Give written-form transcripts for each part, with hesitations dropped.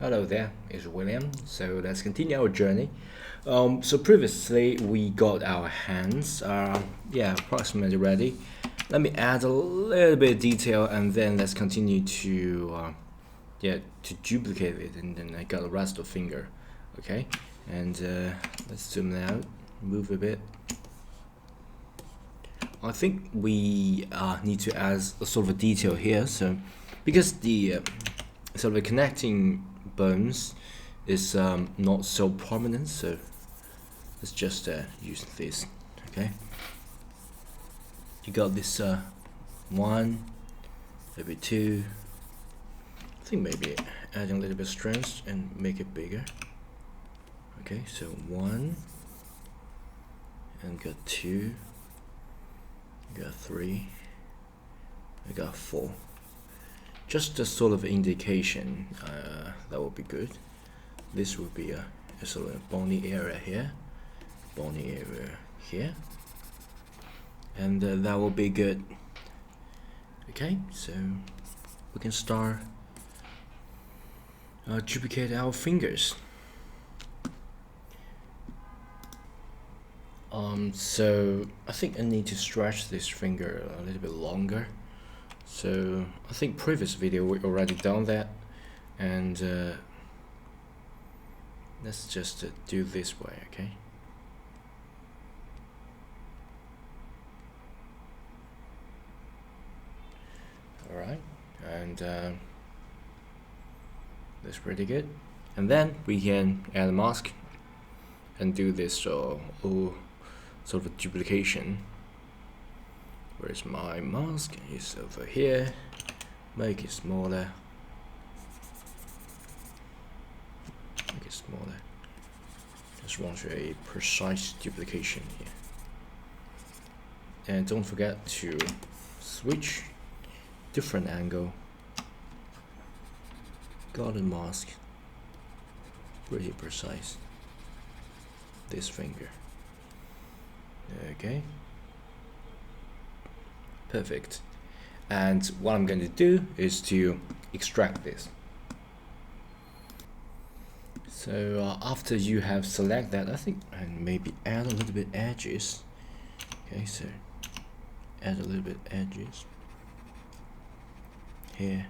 Hello there, it's William. So let's continue our journey. So previously we got our hands, approximately ready. Let me add a little bit of detail, and then let's continue to duplicate it, and then I got the rest of the finger. Okay, and let's zoom out, move a bit. I think we need to add a sort of a detail here. So because the sort of the connecting bones is not so prominent, so let's just use this. Okay, you got this one, maybe two. I think maybe adding a little bit of strength and make it bigger. Okay, so one, and got two, got three, I got four. Just a sort of indication, that would be good. This would be a sort of bony area here, and that will be good. Okay, so we can start duplicate our fingers. So I think I need to stretch this finger a little bit longer. So I think previous video we already done that, and let's just do this way. Okay, all right, and that's pretty good. And then we can add a mask and do this sort of duplication. Where's my mask? It's over here. Make it smaller. Make it smaller. Just want a precise duplication here. And don't forget to switch different angle. Got a mask. Pretty precise. This finger. Okay. Perfect. And what I'm going to do is to extract this. So after you have select that, I think, and maybe add a little bit edges. Okay, so add a little bit edges here,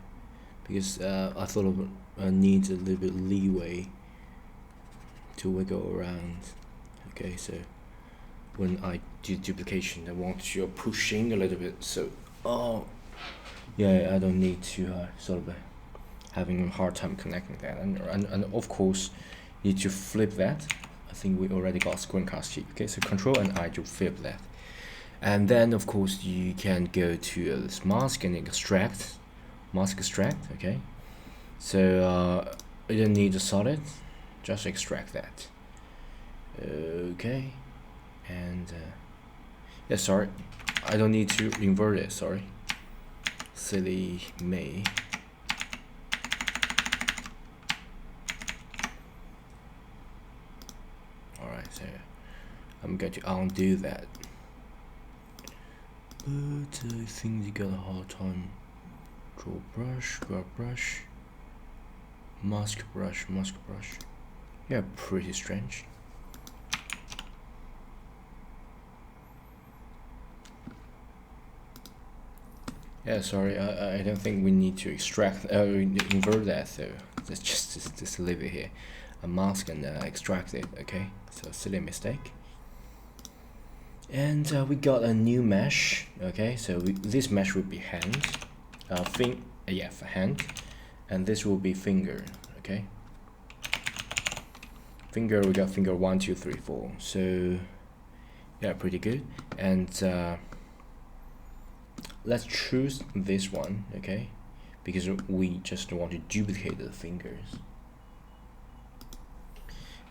because I thought I need a little bit leeway to wiggle around. Okay, so when I do duplication, I want you pushing a little bit. So, I don't need to sort of having a hard time connecting that. And of course, you need to flip that. I think we already got screencast sheet. Okay, so Control and I to flip that. And then of course you can go to this mask and extract, mask extract. Okay, so you don't need a solid, just extract that. Okay. And sorry, I don't need to invert it, sorry, silly me. Alright, so I'm going to undo that, but I think you got a hard time. Draw brush, grab brush, mask brush. Yeah, pretty strange. Yeah, sorry, I don't think we need to extract, invert that, so let's just leave it here. A mask and extract it, okay? So silly mistake. And we got a new mesh, okay? So this mesh would be hand, for hand, and this will be finger, okay? Finger, we got finger 1, 2, 3, 4. So yeah, pretty good. And let's choose this one, okay, because we just want to duplicate the fingers.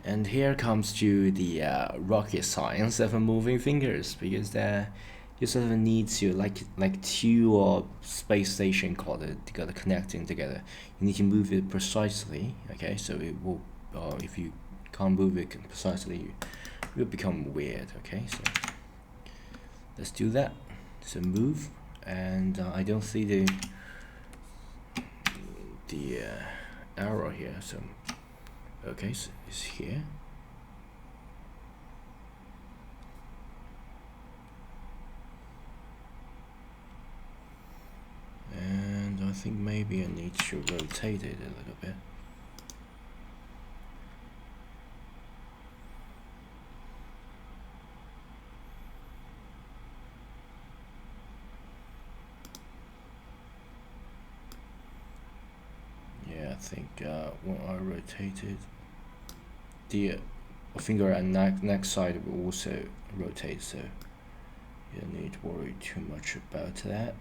And here comes to the rocket science of moving fingers, because you sort of need to like two space station got connecting together. You need to move it precisely, okay? So it will if you can't move it precisely, it will become weird, okay? So let's do that. So move. And I don't see the error here. So okay, so it's here. And I think maybe I need to rotate it a little bit. Yeah, I think when I rotate it, the finger and neck side will also rotate, so you don't need to worry too much about that.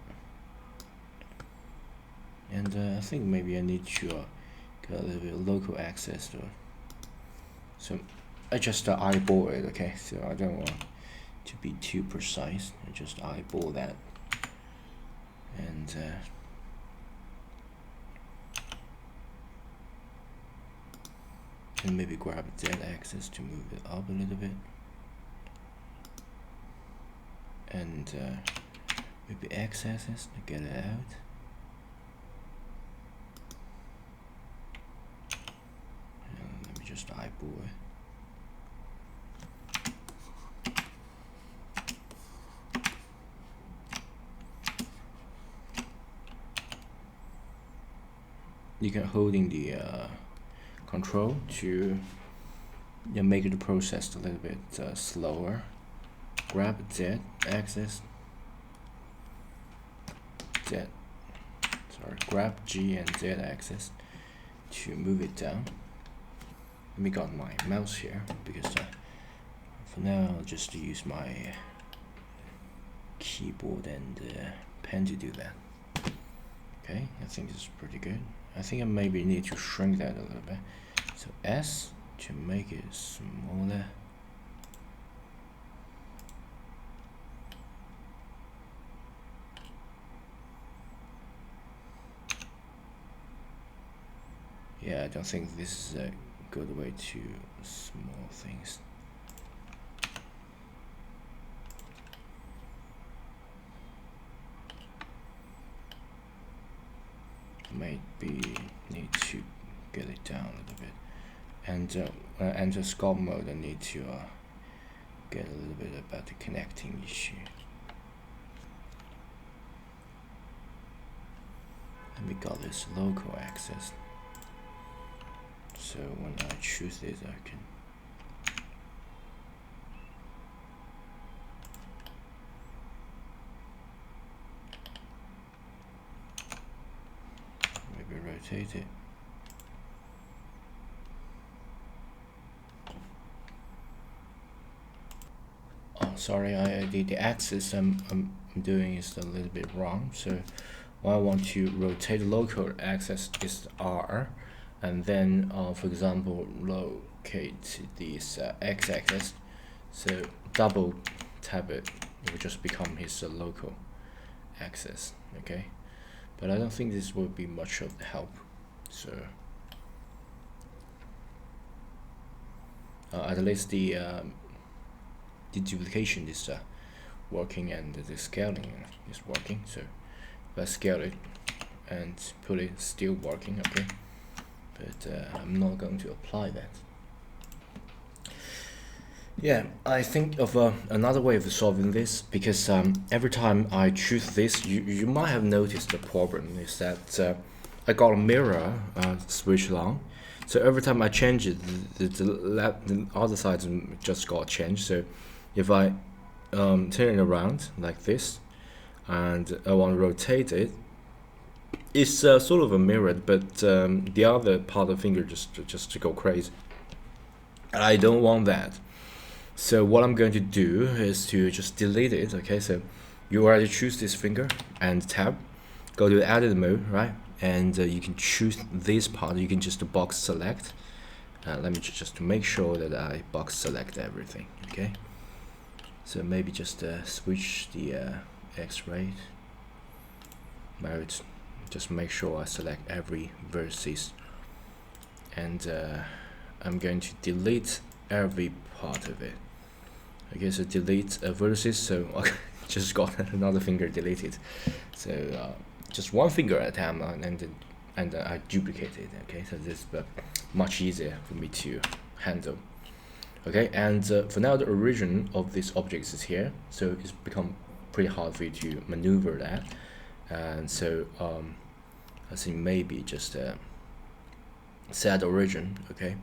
And I think maybe I need to get a little bit of local access to it. So I just eyeball it, okay? So I don't want to be too precise. I just eyeball that, and maybe grab that axis to move it up a little bit, and maybe X axis to get it out. And let me just eyeball it. You can holding the control to make the process a little bit slower. Grab Z axis, grab G and Z axis to move it down. Let me got my mouse here because for now I'll just use my keyboard and pen to do that. Okay, I think this is pretty good. I think I maybe need to shrink that a little bit. So S to make it smaller. Yeah, I don't think this is a good way to small things. Maybe need to get it down a little bit, and when I enter sculpt mode I need to get a little bit about the connecting issue. And we got this local access, so when I choose this I can rotate it. Oh, sorry, the axis I'm doing is a little bit wrong. So when I want to rotate the local axis is R, and then for example locate this X axis. So double tap it, it will just become his local axis. Okay. But I don't think this will be much of help. So at least the duplication is working, and the scaling is working. So let's scale it and put it still working. Okay, but I'm not going to apply that. Yeah, I think of another way of solving this, because every time I choose this, you might have noticed the problem is that I got a mirror switch on. So every time I change it, the other side just got changed. So if I turn it around like this, and I want to rotate it, it's sort of a mirror, but the other part of the finger just to go crazy. And I don't want that. So what I'm going to do is to just delete it. Okay, so you already choose this finger and tab, go to edit mode, right? And you can choose this part. You can just box select. Let me just make sure that I box select everything. Okay, so maybe just switch the X-ray mode. Just make sure I select every vertex, and I'm going to delete every part of it. Okay, so delete vertices. So I just got another finger deleted. So just one finger at a time, and then and I duplicate it. Okay, so this is much easier for me to handle. Okay, and for now the origin of this object is here, so it's become pretty hard for you to maneuver that, and so I think maybe just set origin, okay,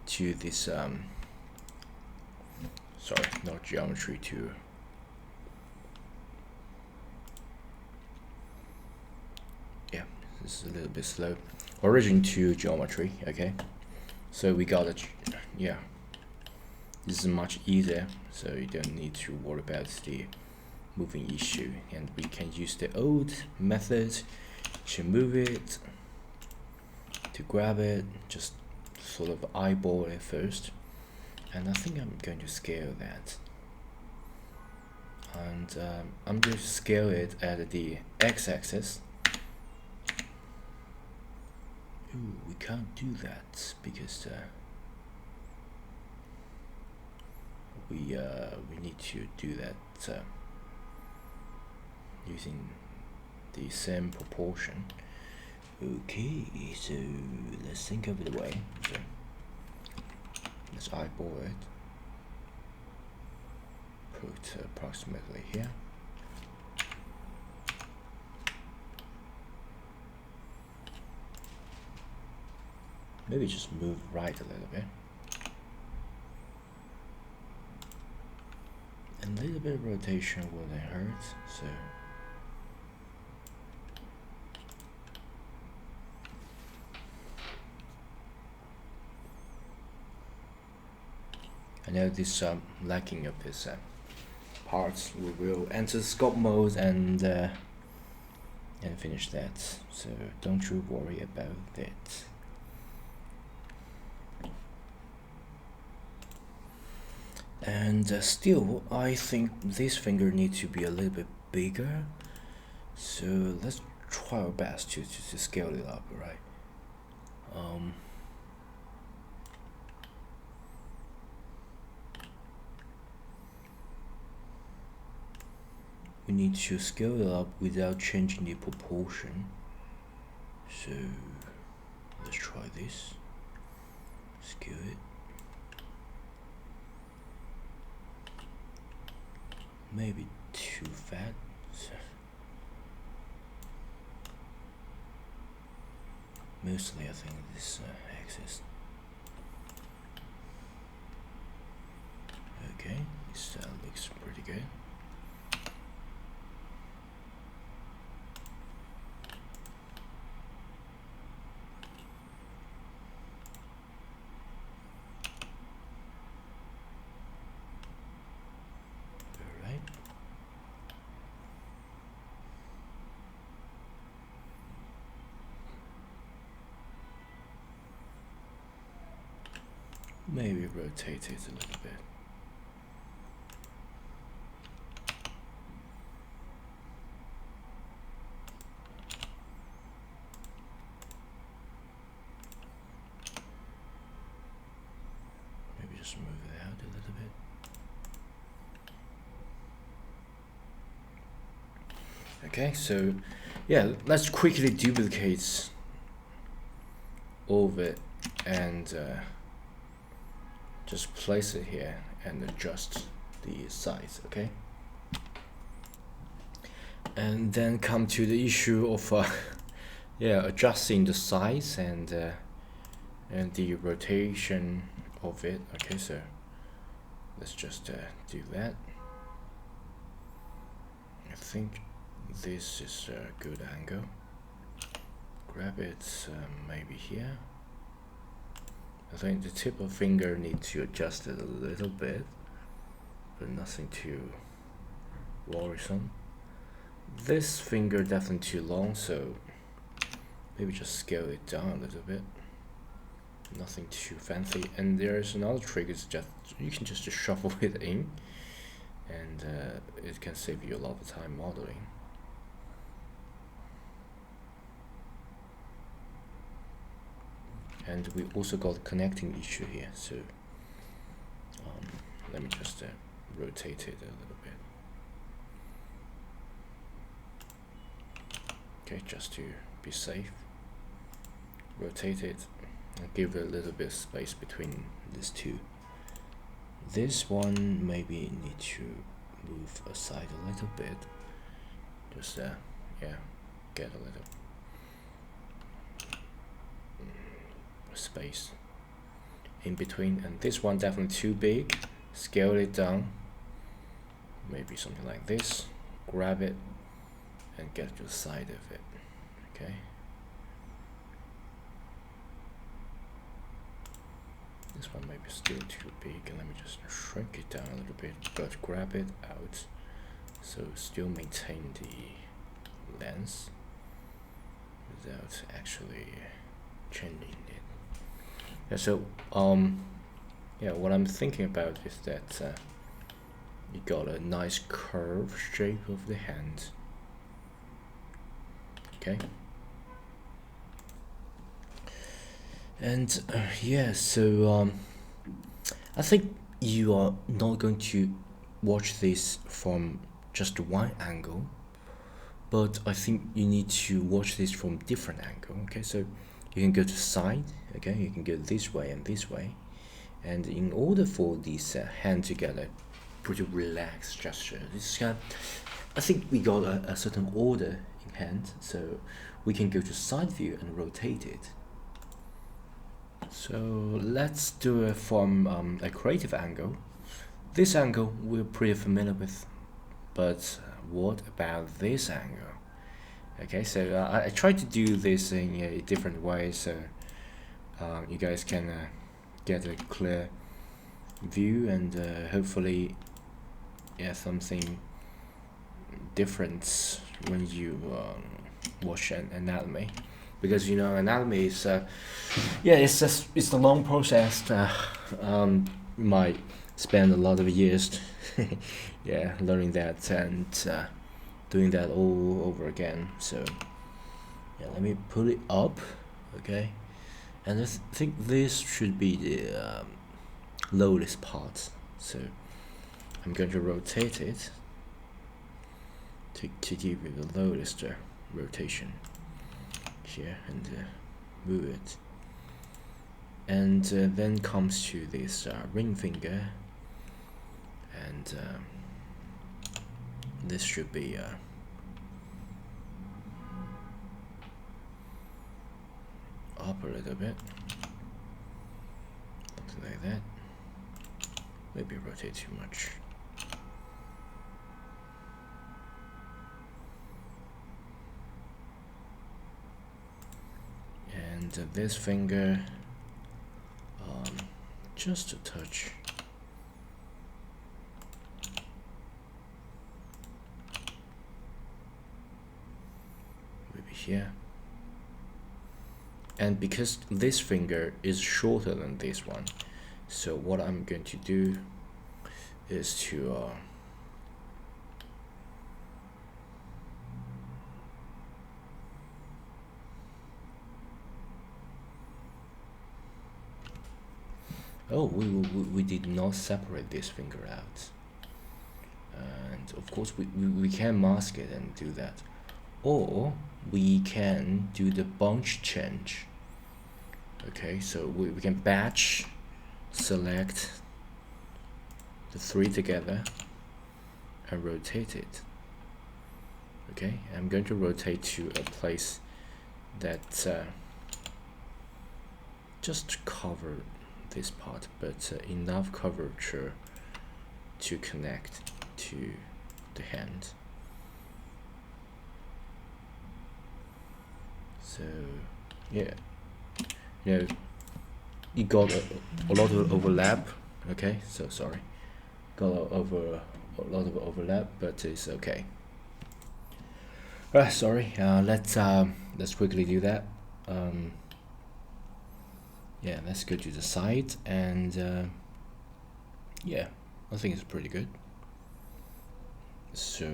to this sorry, not geometry, to yeah, this is a little bit slow. Origin to geometry, okay. So we got it, yeah. This is much easier, so you don't need to worry about the moving issue, and we can use the old method to move it, to grab it, just sort of eyeball it first, and I think I'm going to scale that, and I'm going to scale it at the x-axis. Ooh, we can't do that because we need to do that using the same proportion. Okay, so let's think of it a way. So let's eyeball it. Put approximately here. Maybe just move right a little bit. And a little bit of rotation wouldn't hurt, so I know this lacking of this parts. We will enter sculpt mode and finish that, so don't you worry about it. And still, I think this finger needs to be a little bit bigger, so let's try our best to scale it up, right? We need to scale it up without changing the proportion, so let's try this. Scale it. Maybe too fat. Mostly I think this axis. Okay, this looks pretty good. Maybe rotate it a little bit. Maybe just move it out a little bit. Okay, so yeah, let's quickly duplicate all of it and just place it here and adjust the size, okay? And then come to the issue of yeah, adjusting the size and the rotation of it. Okay, so let's just do that. I think this is a good angle. Grab it maybe here. I think the tip of finger needs to adjust it a little bit, but nothing too worrisome. This finger definitely too long, so maybe just scale it down a little bit. Nothing too fancy. And there's another trick, is just you can just shuffle it in, and it can save you a lot of time modeling. And we also got a connecting issue here, so let me just rotate it a little bit. Okay, just to be safe. rotate it and give it a little bit of space between these two. This one maybe need to move aside a little bit, just yeah, get a little space in between. And this one definitely too big, scale it down, maybe something like this, grab it and get to the side of it. Okay, this one may be still too big, and let me just shrink it down a little bit, but grab it out so still maintain the length without actually changing it. Yeah, so yeah, what I'm thinking about is that you got a nice curve shape of the hand. Okay, and yeah, so I think you are not going to watch this from just one angle, but I think you need to watch this from different angle. Okay, so you can go to side, okay, you can go this way and this way, and in order for these hand together, pretty relaxed gesture, this kind of, I think we got a certain order in hand, so we can go to side view and rotate it. So let's do it from a creative angle. This angle we're pretty familiar with, but what about this angle? Okay, so I tried to do this in a different way, so you guys can get a clear view, and hopefully, yeah, something different when you watch an anatomy, because you know anatomy is yeah, it's a long process. You might spend a lot of years yeah, learning that and doing that all over again. So yeah, let me pull it up, okay, and I think this should be the lowest part, so I'm going to rotate it to give you the lowest rotation here, and move it, and then comes to this ring finger, and this should be up a little bit, something like that. Maybe rotate too much. And this finger, just a touch. Maybe here. And because this finger is shorter than this one, so what I'm going to do is to oh, we did not separate this finger out, and of course we can mask it and do that, or we can do the bunch change. Okay, so we can batch select the three together and rotate it. Okay, I'm going to rotate to a place that just cover this part, but enough curvature to connect to the hand. So yeah, you know, you got a lot of overlap. Okay, so sorry, got a lot of overlap, but it's okay. Sorry. Let's quickly do that. Yeah, let's go to the side, and yeah, I think it's pretty good. So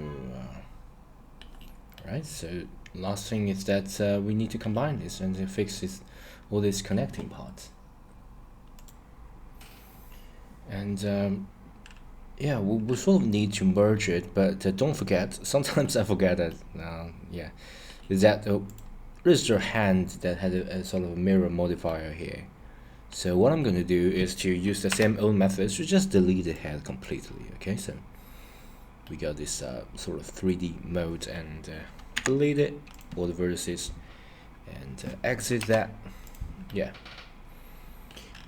right, so last thing is that we need to combine this and fix this, all these connecting parts. And yeah, we sort of need to merge it, but don't forget, sometimes I forget that, yeah, is that this is a hand that had a sort of a mirror modifier here. So what I'm going to do is to use the same old methods to just delete the head completely. Okay, so we got this sort of 3D mode, and delete it, all the vertices, and exit that. Yeah,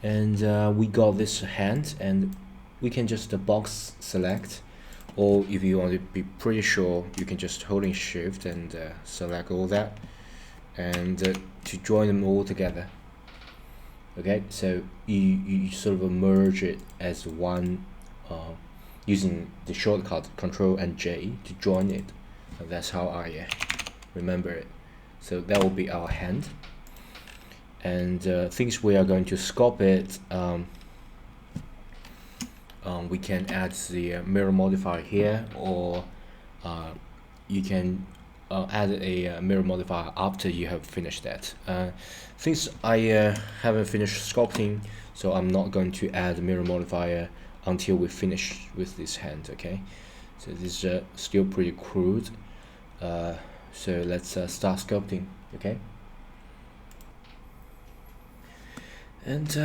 and we got this hand, and we can just box select, or if you want to be pretty sure, you can just holding shift and select all that, and to join them all together. Okay, so you sort of merge it as one using the shortcut Control and J to join it. And that's how I remember it. So that will be our hand. And things we are going to sculpt it, we can add the mirror modifier here, or you can add a mirror modifier after you have finished that. Since I haven't finished sculpting, so I'm not going to add mirror modifier until we finish with this hand. Okay, so this is still pretty crude, so let's start sculpting. Okay, and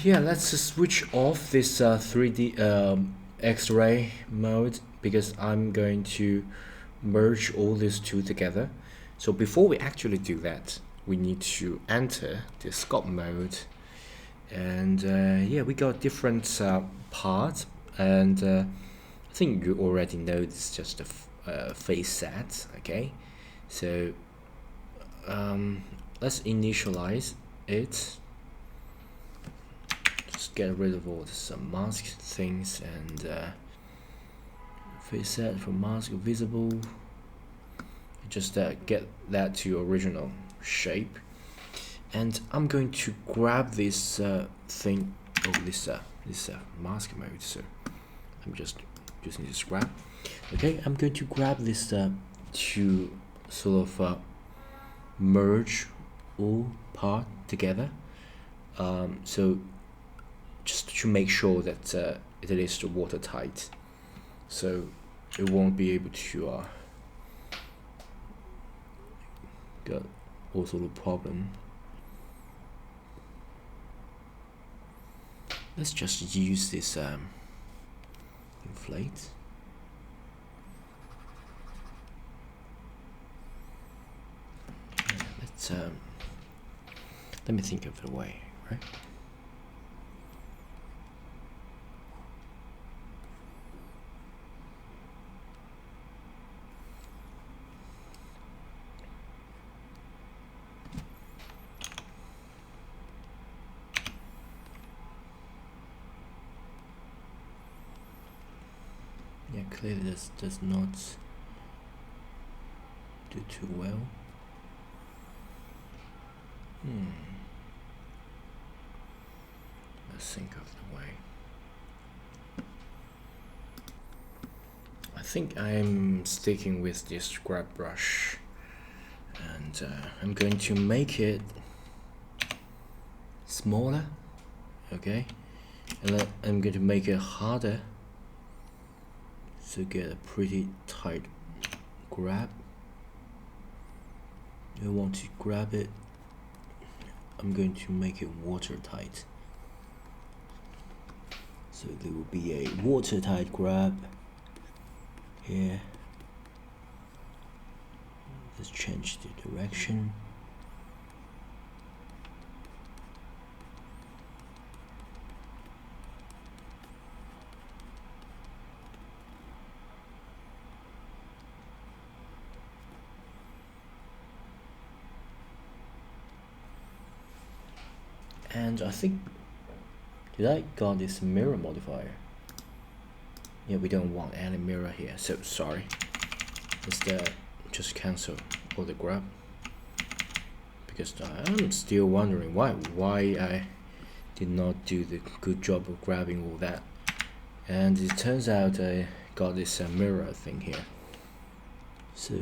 yeah, let's switch off this 3D X-ray mode, because I'm going to merge all these two together. So before we actually do that, we need to enter the sculpt mode, and yeah, we got different parts, and I think you already know this is just a face set. Okay, so let's initialize it, just get rid of all this mask things, and face set for mask visible, just get that to your original shape. And I'm going to grab this thing, this mask mode, so I'm just using this grab. Okay, I'm going to grab this to sort of merge all part together, so just to make sure that it is watertight, so it won't be able to get all sort of problem. Let's just use this inflate. Let's let me think of a way, right? Yeah, clearly this does not do too well. Let's think of the way. I think I'm sticking with this grab brush, and I'm going to make it smaller. Okay, and I'm going to make it harder, so get a pretty tight grab. I want to grab it, I'm going to make it watertight, so there will be a watertight grab here. Let's change the direction. And I think, did I got this mirror modifier? Yeah, we don't want any mirror here, so sorry. Instead, just cancel all the grab, because I'm still wondering why I did not do the good job of grabbing all that. And it turns out I got this mirror thing here, so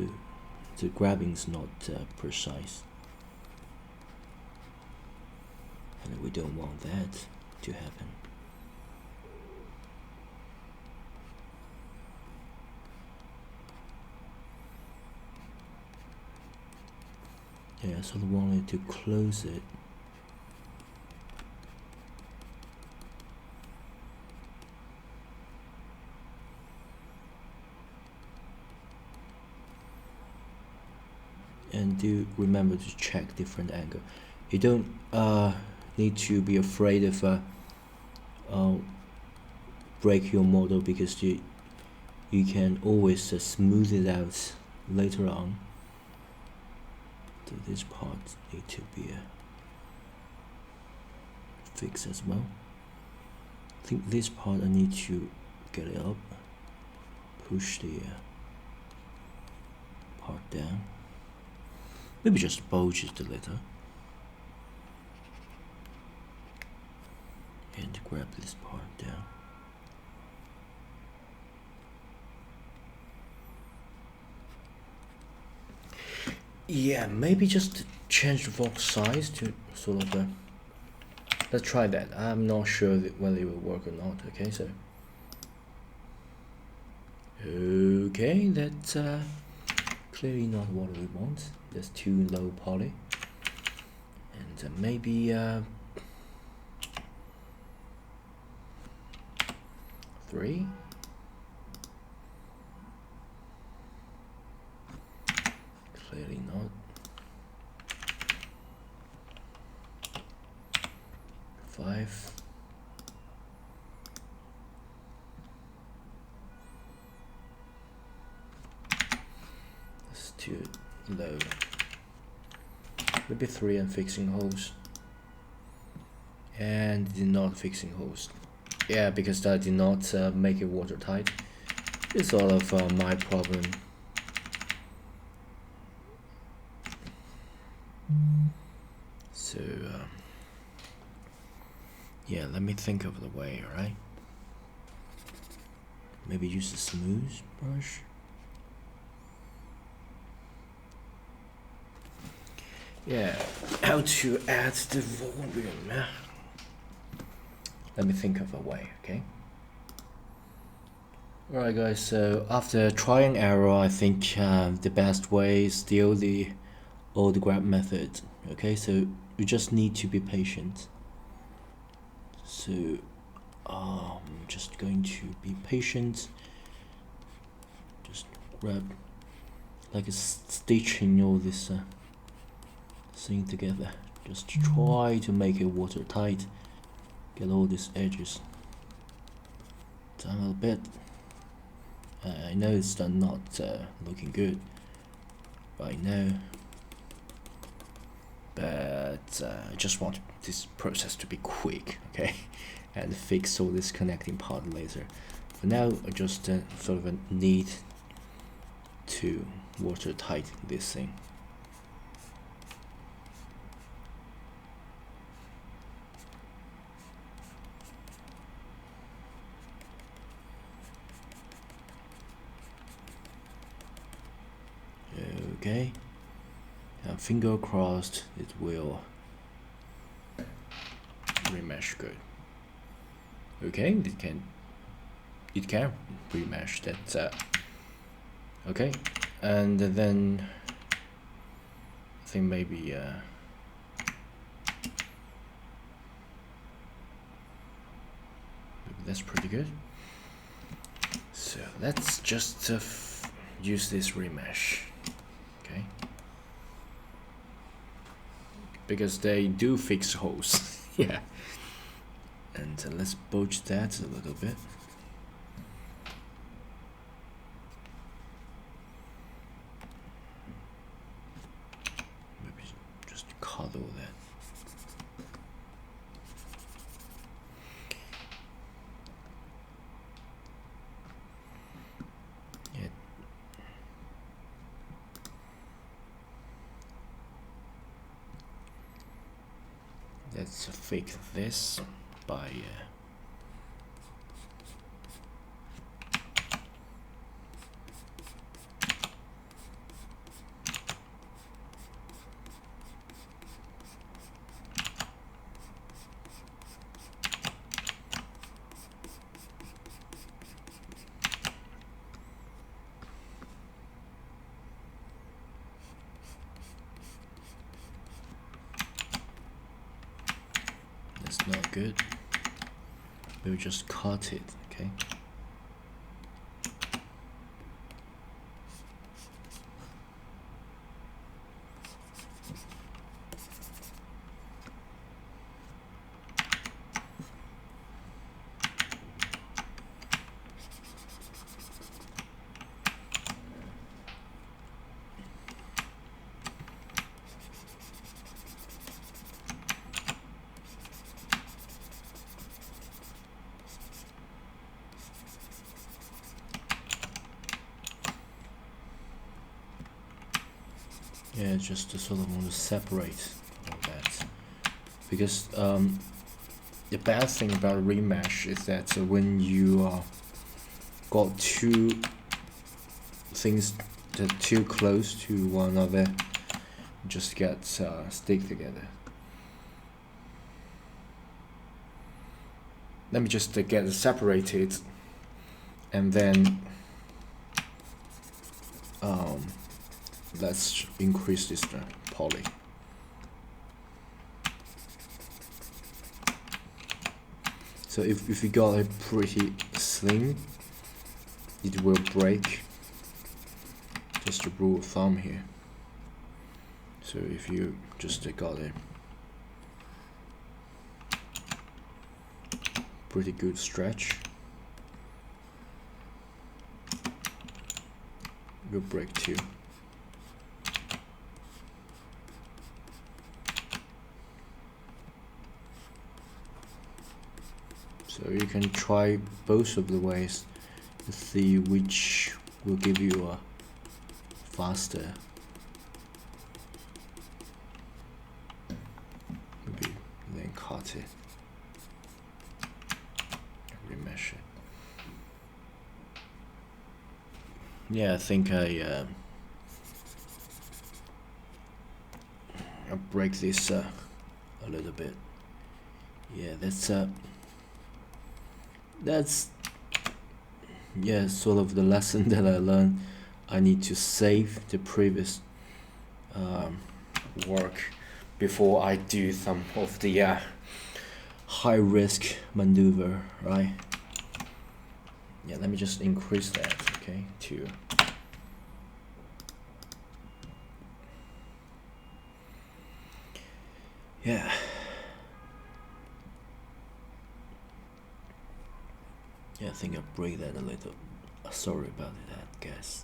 the grabbing is not precise. And we don't want that to happen. Yeah, so I wanted to close it. And do remember to check different angle. You don't need to be afraid of break your model, because you can always smooth it out later on. So this part need to be fixed as well. I think this part I need to get it up, push the part down, maybe just bulge it a little, and grab this part down. Yeah, maybe just change the box size to sort of let's try that. I'm not sure whether it will work or not. Okay, so okay, that's clearly not what we want. That's too low poly, and maybe 3. Clearly not. 5. That's too low. Maybe 3 and fixing holes. And did not fixing holes. Yeah, because that did not make it watertight. It's all of my problem. So yeah, let me think of the way. All right, maybe use a smooth brush. Yeah, how to add the volume. Let me think of a way. Okay. Alright guys, so after try and error, I think the best way is still the old grab method. Okay, so you just need to be patient. So I'm just going to be patient. Just grab like a stitching all this thing together. Just try to make it watertight. Get all these edges down a little bit. I know it's not looking good right now, but I just want this process to be quick, okay, and fix all this connecting part later. For now, I just sort of need to watertight this thing. Okay, and finger crossed it will remesh good. Okay, it can remesh that. Okay, and then I think maybe that's pretty good. So let's just use this remesh. Okay, because they do fix holes. Yeah, and let's bulge that a little bit. Maybe just cut all that. Let's fix this by good. We'll just cut it, okay? Yeah, just to sort of want to separate all that, because the bad thing about remesh is that when you got two things that are too close to one another, just get stick together. Let me just get it separated, and then let's increase this poly. So if you got a pretty thin, it will break. Just a rule of thumb here. So if you just got a pretty good stretch, will break too. So you can try both of the ways to see which will give you a faster. Maybe then cut it, remesh it. Yeah, I think I'll break this a little bit. Yeah, that's yeah, sort of the lesson that I learned. I need to save the previous work before I do some of the high risk maneuver, right? Yeah, let me just increase that, okay, to yeah. Yeah, I think I'll break that a little. Sorry about that, guys.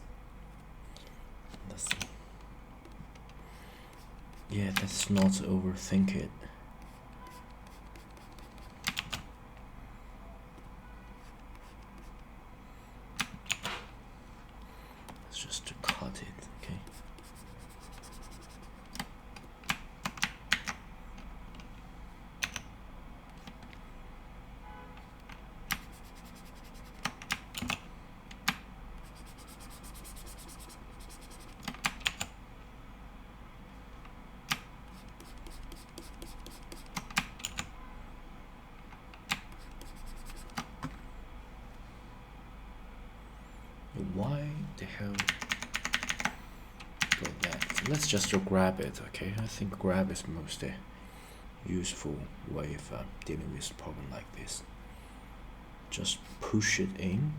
Yeah, let's not overthink it. Let's just cut it, okay? Why the hell got that? Let's just grab it, okay? I think grab is most useful way of dealing with a problem like this. Just push it in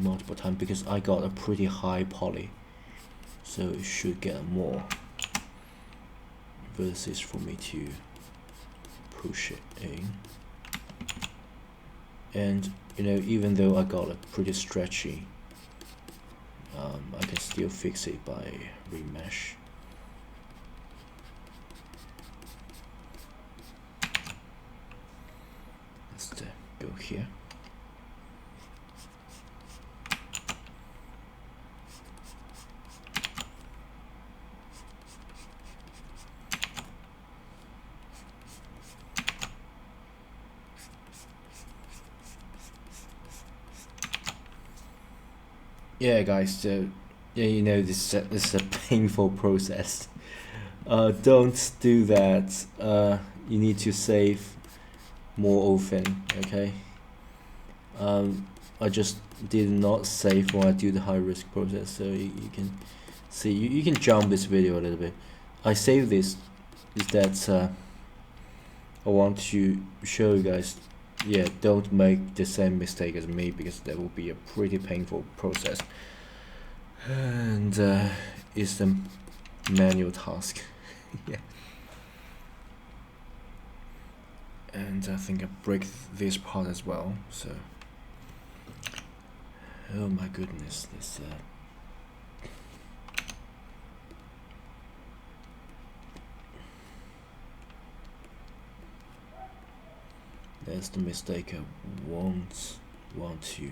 multiple times, because I got a pretty high poly, so it should get more versus for me to push it in. And you know, even though I got a pretty stretchy, I can still fix it by remesh. Let's go here. Yeah, guys, so yeah, you know, this is a painful process. Don't do that. You need to save more often, okay? I just did not save when I do the high risk process, so you can see, you can jump this video a little bit. I saved this is that I want to show you guys, yeah, don't make the same mistake as me, because that will be a pretty painful process, and it's a manual task. Yeah. And I think I break this part as well, so oh my goodness, this that's the mistake I won't want to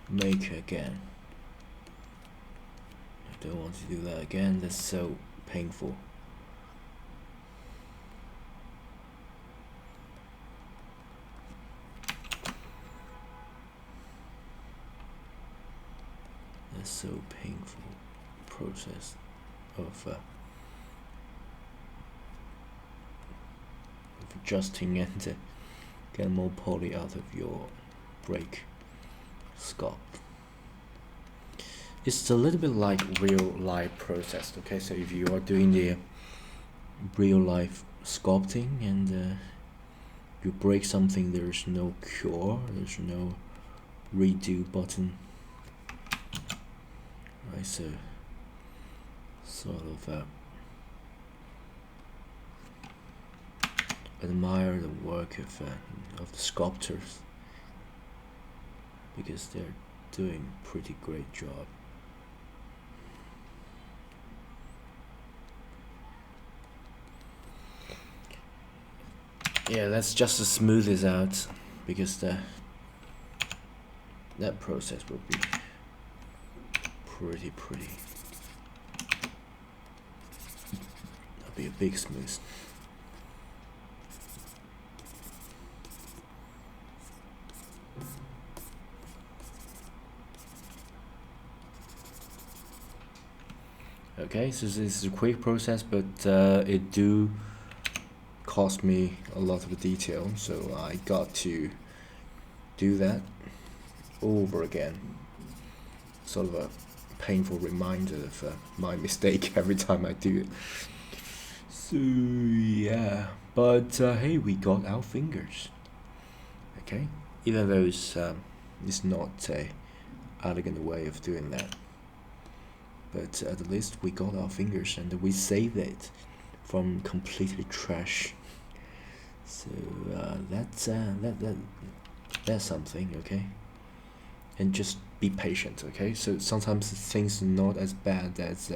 make again. I don't want to do that again, that's so painful. That's so painful process of adjusting and get more poly out of your brake sculpt. It's a little bit like real life process, okay? So if you are doing the real life sculpting and you break something, there's no cure, there's no redo button, right? So sort of admire the work of the sculptors, because they're doing pretty great job. Yeah, let's just smooth this out, because that process will be pretty. That'll be a big smooth. Okay, so this is a quick process, but it do cost me a lot of detail, so I got to do that over again. Sort of a painful reminder of my mistake every time I do it. So yeah, but hey, we got our fingers. Okay, even though it's not a elegant way of doing that, but at least we got our fingers and we saved it from completely trash. So that's something, okay? And just be patient, okay? So sometimes things are not as bad as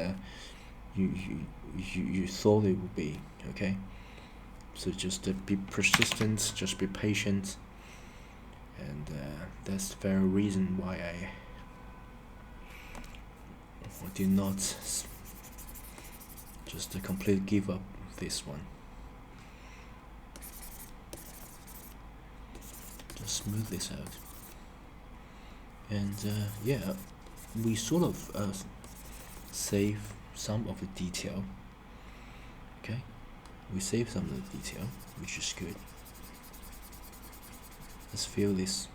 you thought it would be, okay? So just be persistent, just be patient, and that's the very reason why I did not just completely give up this one. Just smooth this out, and yeah, we sort of save some of the detail. Okay, we save some of the detail, which is good. Let's fill this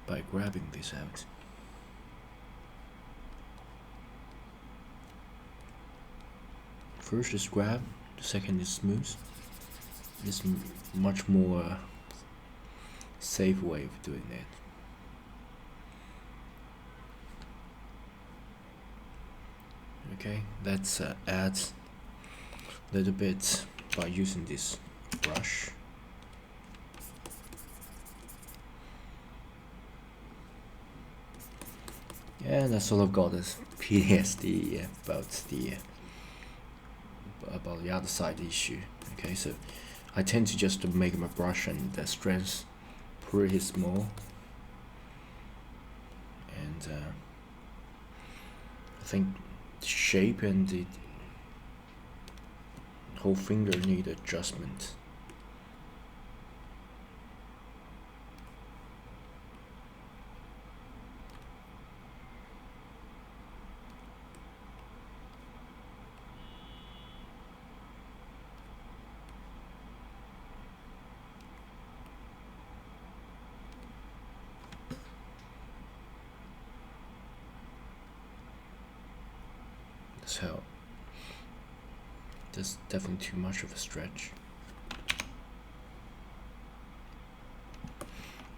by grabbing this out. First is grab, the second is smooth. This is much more safe way of doing that. Okay, let's add a little bit by using this brush. And I sort of got this PTSD about the other side issue. Okay, so I tend to just make my brush and the strength pretty small, and I think the shape and the whole finger need adjustment. So That's definitely too much of a stretch.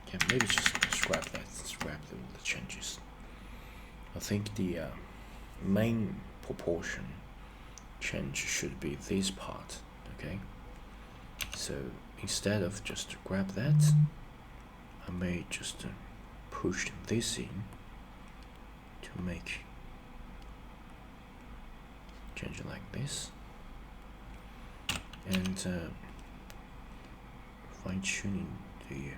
Yeah, maybe just scrap that, scrap the changes. I think the main proportion change should be this part, okay? So instead of just grab that, I may just push this in to make change it like this, and fine-tuning the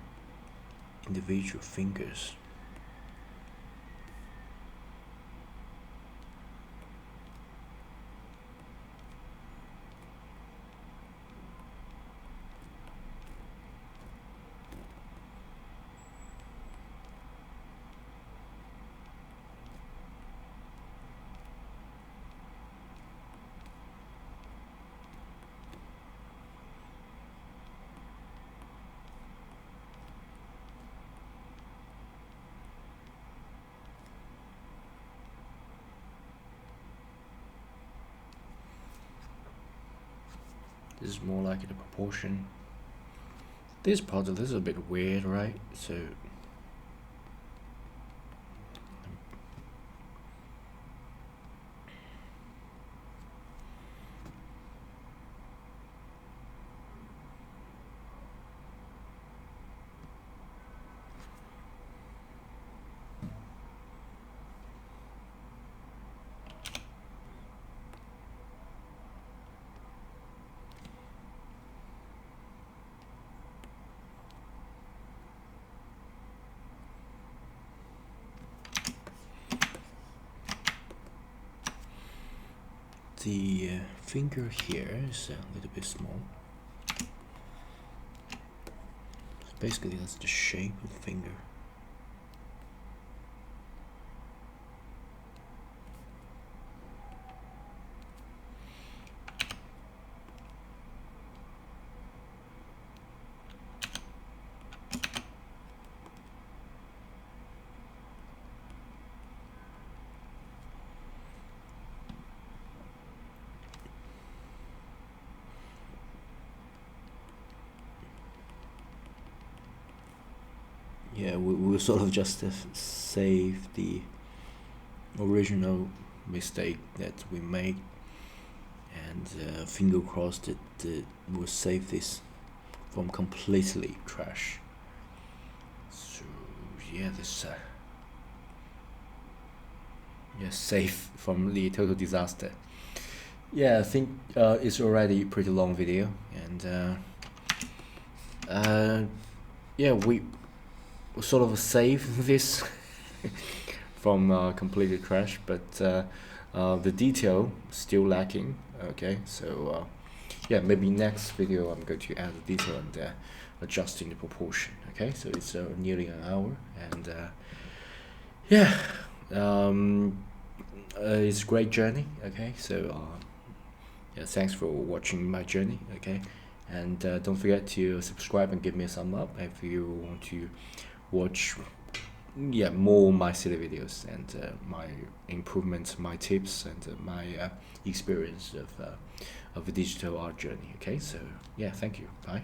individual fingers. This is more like the proportion. This part of this is a bit weird, right? So the finger here is a little bit small. So basically that's the shape of the finger. Yeah, we sort of just save the original mistake that we made, and finger crossed that we'll save this from completely trash. So yeah, this yeah, safe from the total disaster. Yeah, I think it's already a pretty long video, and yeah, we sort of save this from completely trash, but the detail still lacking. Okay, so yeah, maybe next video I'm going to add the detail and adjusting the proportion. Okay, so it's nearly an hour, and yeah, it's a great journey. Okay, so yeah, thanks for watching my journey. Okay, and don't forget to subscribe and give me a thumb up if you want to watch more my silly videos and my improvements, my tips, and my experience of a digital art journey. Okay, so yeah, thank you, bye.